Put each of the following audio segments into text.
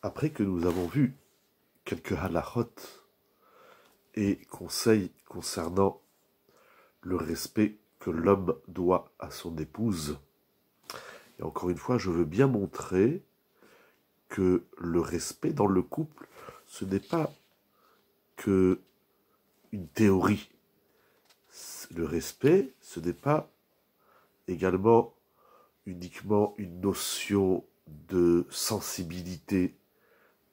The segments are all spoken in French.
Après que nous avons vu quelques halachot et conseils concernant le respect que l'homme doit à son épouse, et encore une fois, je veux bien montrer que le respect dans le couple, ce n'est pas que une théorie. Le respect, ce n'est pas également uniquement une notion de sensibilité,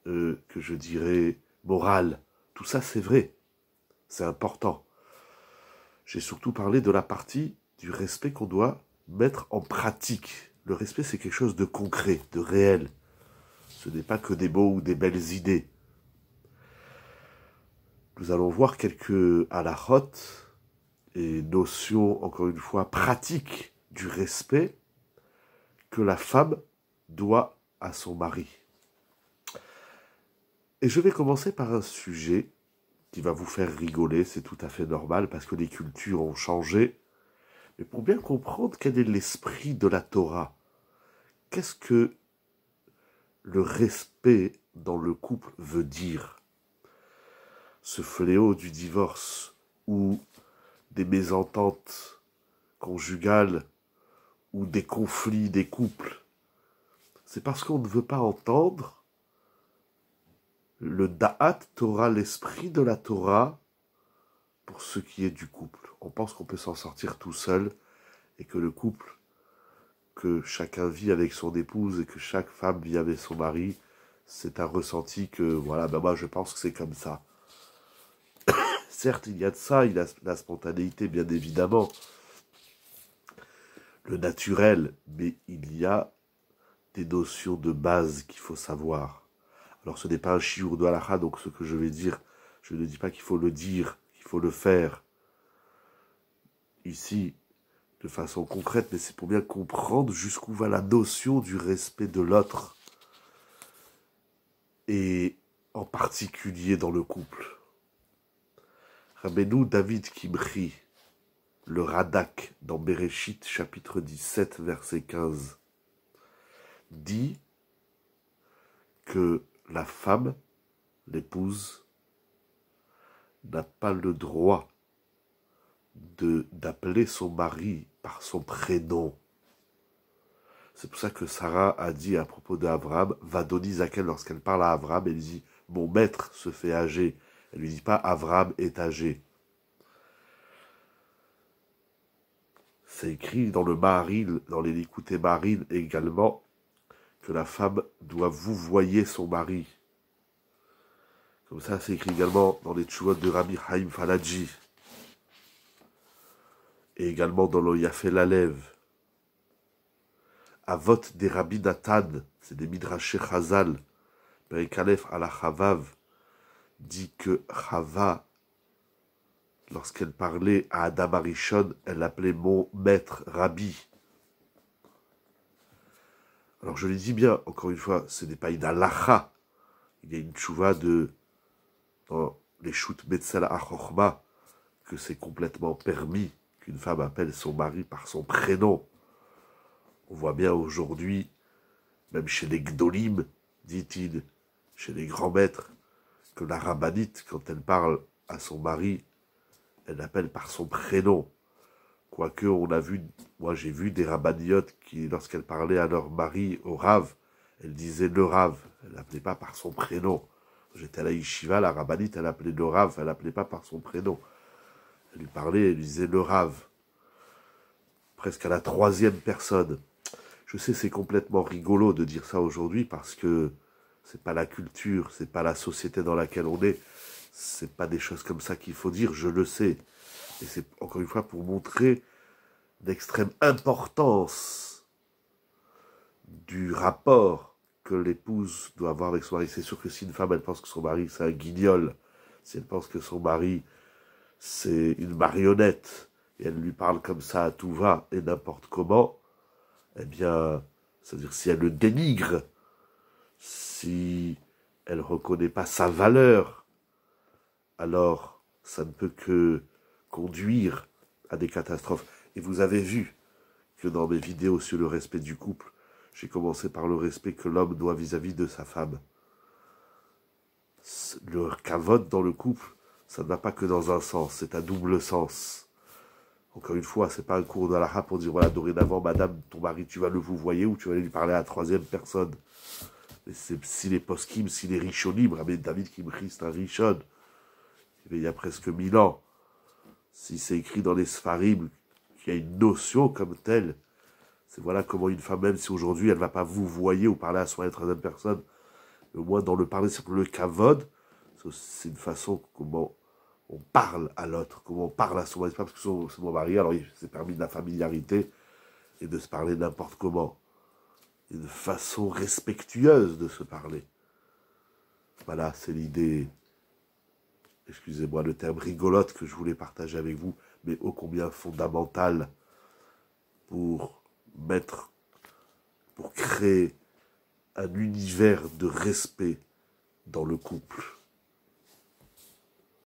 que je dirais morale. Tout ça, c'est vrai, c'est important. J'ai surtout parlé de la partie du respect qu'on doit mettre en pratique. Le respect, c'est quelque chose de concret, de réel. Ce n'est pas que des mots ou des belles idées. Nous allons voir quelques halachot et notions, encore une fois, pratiques du respect que la femme doit à son mari. Et je vais commencer par un sujet qui va vous faire rigoler, c'est tout à fait normal parce que les cultures ont changé. Mais pour bien comprendre quel est l'esprit de la Torah, qu'est-ce que le respect dans le couple veut dire? Ce fléau du divorce ou des mésententes conjugales ou des conflits des couples, c'est parce qu'on ne veut pas entendre le Da'at Torah, l'esprit de la Torah, pour ce qui est du couple. On pense qu'on peut s'en sortir tout seul et que le couple, que chacun vit avec son épouse et que chaque femme vit avec son mari, c'est un ressenti que, voilà, ben moi je pense que c'est comme ça. Certes, il y a de ça, il y a la spontanéité, bien évidemment, le naturel, mais il y a des notions de base qu'il faut savoir. Alors ce n'est pas un chiour de halakha, donc ce que je vais dire, je ne dis pas qu'il faut le dire, qu'il faut le faire ici de façon concrète, mais c'est pour bien comprendre jusqu'où va la notion du respect de l'autre, et en particulier dans le couple. Rabbeinu David Kimri, le Radak, dans Bereshit, chapitre 17, verset 15, dit que la femme, l'épouse, n'a pas le droit d'appeler son mari par son prénom. C'est pour ça que Sarah a dit à propos d'Abraham, Vadoni Zaken, lorsqu'elle parle à Abraham, elle dit « Mon maître se fait âgé ». Elle lui dit pas « Abraham est âgé ». C'est écrit dans le Maharil, dans les Likutei Maharil également, que la femme doit vouvoyer son mari. Comme ça, c'est écrit également dans les Tshuvot de Rabbi Haïm Falaji. Et également dans le Yafé Lalev. Avot des Rabbi Nathan, c'est des Midrashé Chazal, Perikalef ala Chavav, dit que Chava, lorsqu'elle parlait à Adam Arishon, elle l'appelait mon maître, Rabbi. Alors je le dis bien, encore une fois, ce n'est pas une halacha. Il y a une tchouva dans les Shut Betzel HaChochma, que c'est complètement permis qu'une femme appelle son mari par son prénom. On voit bien aujourd'hui, même chez les Gdolim, dit-il, chez les grands maîtres, que la rabbinite, quand elle parle à son mari, elle l'appelle par son prénom. Quoique, moi j'ai vu des rabbiniotes qui, lorsqu'elles parlaient à leur mari au Rav, elles disaient le Rav, elle l'appelait pas par son prénom. J'étais à la Yeshiva, la rabbinite, elle appelait le Rav, elle l'appelait pas par son prénom. Elle lui parlait, elle lui disait le Rav. Presque à la troisième personne. Je sais, c'est complètement rigolo de dire ça aujourd'hui parce que c'est pas la culture, c'est pas la société dans laquelle on est, c'est pas des choses comme ça qu'il faut dire, je le sais. Et c'est encore une fois pour montrer l'extrême importance du rapport que l'épouse doit avoir avec son mari. C'est sûr que si une femme, elle pense que son mari, c'est un guignol, si elle pense que son mari, c'est une marionnette, et elle lui parle comme ça à tout va et n'importe comment, eh bien, c'est-à-dire si elle le dénigre, si elle ne reconnaît pas sa valeur, alors ça ne peut que conduire à des catastrophes. Et vous avez vu que dans mes vidéos sur le respect du couple, j'ai commencé par le respect que l'homme doit vis-à-vis de sa femme. Le kavod dans le couple, ça ne va pas que dans un sens, c'est à double sens. Encore une fois, c'est pas un cours d'Alaha pour dire, voilà, dorénavant, madame, ton mari, tu vas le vous voyer ou tu vas aller lui parler à la troisième personne. Mais si les poskim, si les rishonim, Rabbi David Kimchi, c'est un rishon, il y a presque 1000 ans, si c'est écrit dans les Sfarim, qu'il y a une notion comme telle, c'est voilà comment une femme, même si aujourd'hui elle ne va pas vous voyer ou parler à soi à la troisième personne, mais au moins dans le parler sur le kavod, c'est une façon comment on parle à l'autre, comment on parle à son mari, parce que c'est mon mari, alors il s'est permis de la familiarité et de se parler n'importe comment. Une façon respectueuse de se parler. Voilà, c'est l'idée, excusez-moi le terme rigolote que je voulais partager avec vous, mais ô combien fondamentale pour créer un univers de respect dans le couple.